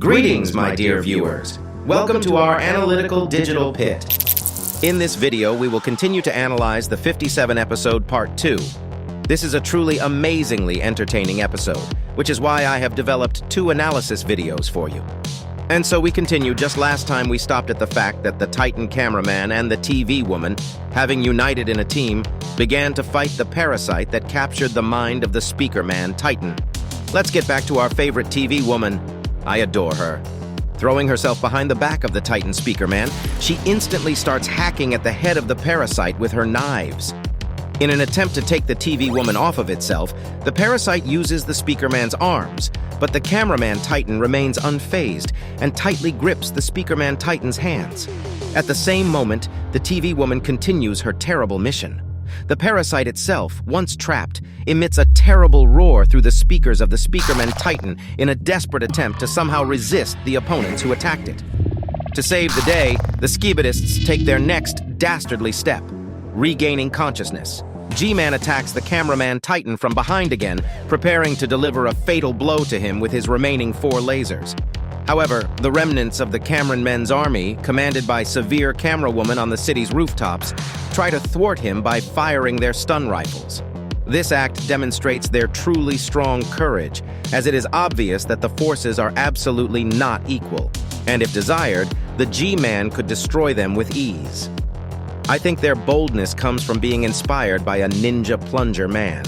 Greetings, my dear viewers. Welcome to our analytical digital pit. In this video, we will continue to analyze the 57 episode part 2. This is a truly amazingly entertaining episode, which is why I have developed 2 analysis videos for you. And so we continue. Just last time we stopped at the fact that the Titan cameraman and the TV woman, having united in a team, began to fight the parasite that captured the mind of the SPEAKERMAN Titan. Let's get back to our favorite TV woman. I adore her. Throwing herself behind the back of the Titan SPEAKERMAN, she instantly starts hacking at the head of the parasite with her knives. In an attempt to take the TV woman off of itself, the parasite uses the SPEAKERMAN's arms, but the cameraman Titan remains unfazed and tightly grips the SPEAKERMAN Titan's hands. At the same moment, the TV woman continues her terrible mission. The parasite itself, once trapped, emits a terrible roar through the speakers of the SPEAKERMAN Titan in a desperate attempt to somehow resist the opponents who attacked it. To save the day, the Skibidists take their next dastardly step, regaining consciousness. G-Man attacks the cameraman Titan from behind again, preparing to deliver a fatal blow to him with his remaining 4 lasers. However, the remnants of the Cameraman's army, commanded by severe camerawoman on the city's rooftops, try to thwart him by firing their stun rifles. This act demonstrates their truly strong courage, as it is obvious that the forces are absolutely not equal, and if desired, the G-Man could destroy them with ease. I think their boldness comes from being inspired by a ninja plunger man.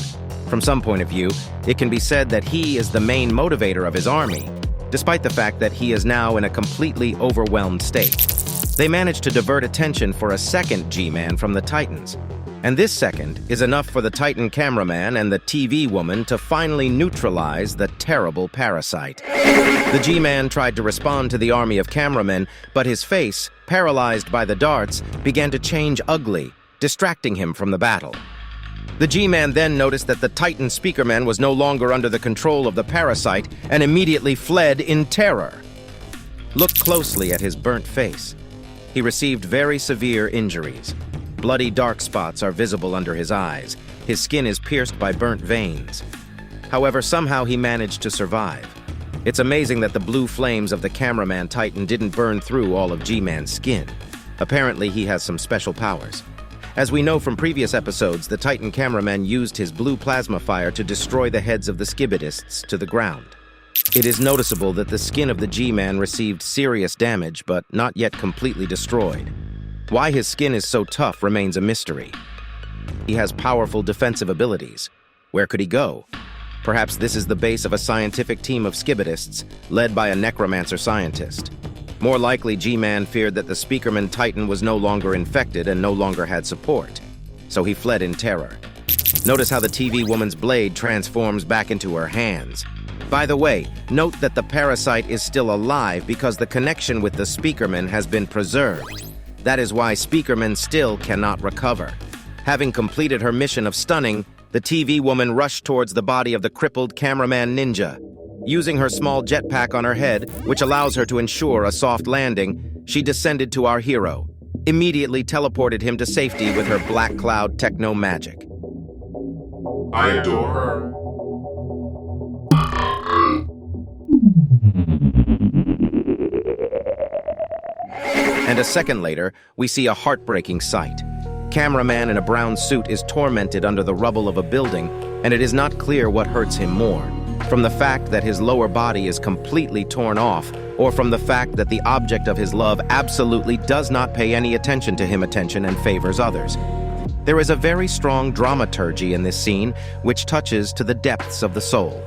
From some point of view, it can be said that he is the main motivator of his army, despite the fact that he is now in a completely overwhelmed state. They manage to divert attention for a second G-Man from the Titans, and this second is enough for the Titan cameraman and the TV woman to finally neutralize the terrible parasite. The G-Man tried to respond to the army of cameramen, but his face, paralyzed by the darts, began to change ugly, distracting him from the battle. The G-Man then noticed that the Titan SPEAKERMAN was no longer under the control of the parasite and immediately fled in terror. Look closely at his burnt face. He received very severe injuries. Bloody dark spots are visible under his eyes. His skin is pierced by burnt veins. However, somehow he managed to survive. It's amazing that the blue flames of the cameraman Titan didn't burn through all of G-Man's skin. Apparently, he has some special powers. As we know from previous episodes, the Titan cameraman used his blue plasma fire to destroy the heads of the Skibidists to the ground. It is noticeable that the skin of the G-Man received serious damage, but not yet completely destroyed. Why his skin is so tough remains a mystery. He has powerful defensive abilities. Where could he go? Perhaps this is the base of a scientific team of Skibidists, led by a necromancer scientist. More likely, G-Man feared that the SPEAKERMAN Titan was no longer infected and no longer had support, so he fled in terror. Notice how the TV woman's blade transforms back into her hands. By the way, note that the parasite is still alive because the connection with the SPEAKERMAN has been preserved. That is why SPEAKERMAN still cannot recover. Having completed her mission of stunning, the TV woman rushed towards the body of the crippled cameraman ninja. Using her small jetpack on her head, which allows her to ensure a soft landing, she descended to our hero, immediately teleported him to safety with her black cloud techno magic. I adore her. And a second later, we see a heartbreaking sight. Cameraman in a brown suit is tormented under the rubble of a building, and it is not clear what hurts him more, from the fact that his lower body is completely torn off, or from the fact that the object of his love absolutely does not pay any attention to him and favors others. There is a very strong dramaturgy in this scene, which touches to the depths of the soul.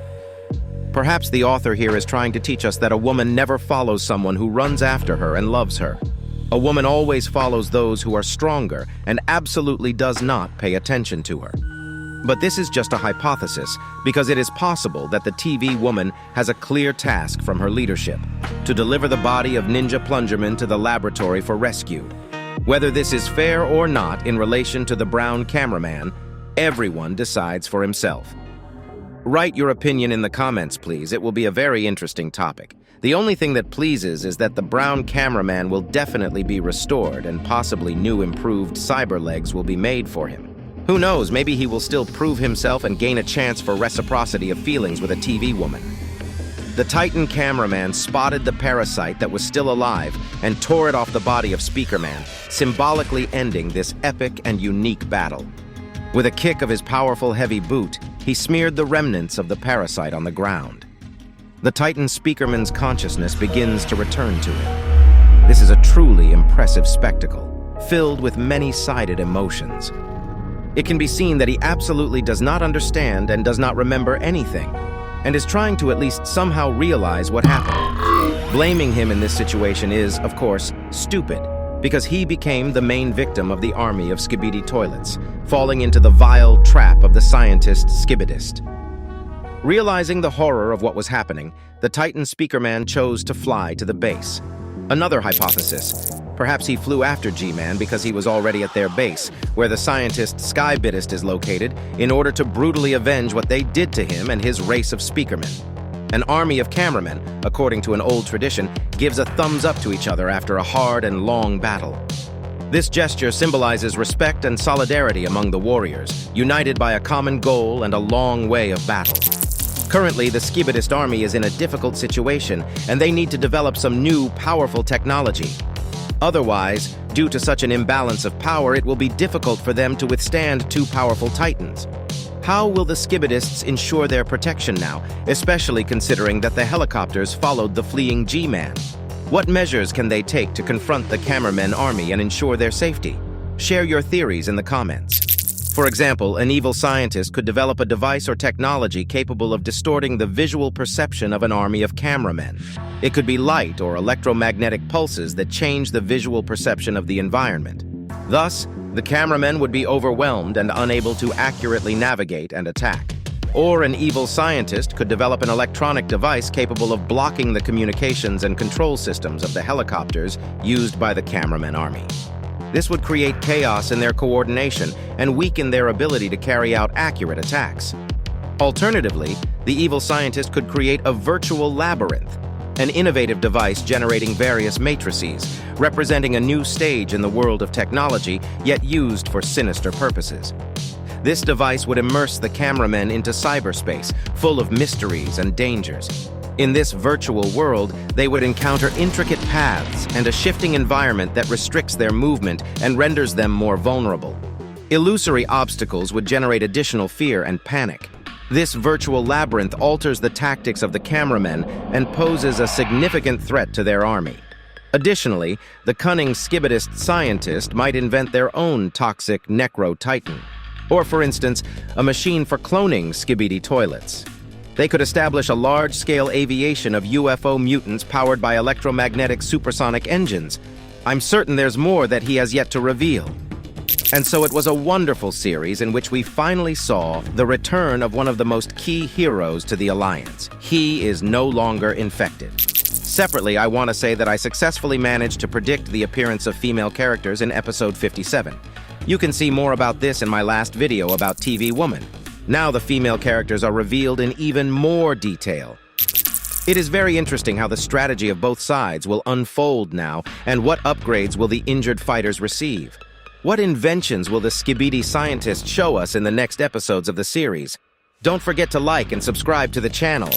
Perhaps the author here is trying to teach us that a woman never follows someone who runs after her and loves her. A woman always follows those who are stronger and absolutely does not pay attention to her. But this is just a hypothesis, because it is possible that the TV woman has a clear task from her leadership, to deliver the body of Ninja Plungerman to the laboratory for rescue. Whether this is fair or not in relation to the brown cameraman, everyone decides for himself. Write your opinion in the comments, please. It will be a very interesting topic. The only thing that pleases is that the brown cameraman will definitely be restored, and possibly new improved cyber legs will be made for him. Who knows, maybe he will still prove himself and gain a chance for reciprocity of feelings with a TV woman. The Titan cameraman spotted the parasite that was still alive and tore it off the body of SPEAKERMAN, symbolically ending this epic and unique battle. With a kick of his powerful heavy boot, he smeared the remnants of the parasite on the ground. The Titan SPEAKERMAN's consciousness begins to return to him. This is a truly impressive spectacle, filled with many-sided emotions. It can be seen that he absolutely does not understand and does not remember anything, and is trying to at least somehow realize what happened. Blaming him in this situation is, of course, stupid, because he became the main victim of the army of Skibidi toilets, falling into the vile trap of the scientist Skibidist. Realizing the horror of what was happening, the Titan SPEAKERMAN chose to fly to the base. Another hypothesis. Perhaps he flew after G-Man because he was already at their base, where the scientist Skibidi is located, in order to brutally avenge what they did to him and his race of Speakermen. An army of cameramen, according to an old tradition, gives a thumbs up to each other after a hard and long battle. This gesture symbolizes respect and solidarity among the warriors, united by a common goal and a long way of battle. Currently, the Skibidist army is in a difficult situation, and they need to develop some new, powerful technology. Otherwise, due to such an imbalance of power, it will be difficult for them to withstand two powerful titans. How will the Skibidists ensure their protection now, especially considering that the helicopters followed the fleeing G-Man? What measures can they take to confront the Cameraman army and ensure their safety? Share your theories in the comments. For example, an evil scientist could develop a device or technology capable of distorting the visual perception of an army of cameramen. It could be light or electromagnetic pulses that change the visual perception of the environment. Thus, the cameramen would be overwhelmed and unable to accurately navigate and attack. Or an evil scientist could develop an electronic device capable of blocking the communications and control systems of the helicopters used by the cameraman army. This would create chaos in their coordination and weaken their ability to carry out accurate attacks. Alternatively, the evil scientist could create a virtual labyrinth, an innovative device generating various matrices, representing a new stage in the world of technology, yet used for sinister purposes. This device would immerse the cameramen into cyberspace, full of mysteries and dangers. In this virtual world, they would encounter intricate paths and a shifting environment that restricts their movement and renders them more vulnerable. Illusory obstacles would generate additional fear and panic. This virtual labyrinth alters the tactics of the cameramen and poses a significant threat to their army. Additionally, the cunning Skibidist scientist might invent their own toxic necro-titan, or, for instance, a machine for cloning Skibidi toilets. They could establish a large-scale aviation of UFO mutants powered by electromagnetic supersonic engines. I'm certain there's more that he has yet to reveal. And so it was a wonderful series in which we finally saw the return of one of the most key heroes to the Alliance. He is no longer infected. Separately, I want to say that I successfully managed to predict the appearance of female characters in episode 57. You can see more about this in my last video about TV Woman. Now the female characters are revealed in even more detail. It is very interesting how the strategy of both sides will unfold now, and what upgrades will the injured fighters receive. What inventions will the Skibidi scientists show us in the next episodes of the series? Don't forget to like and subscribe to the channel.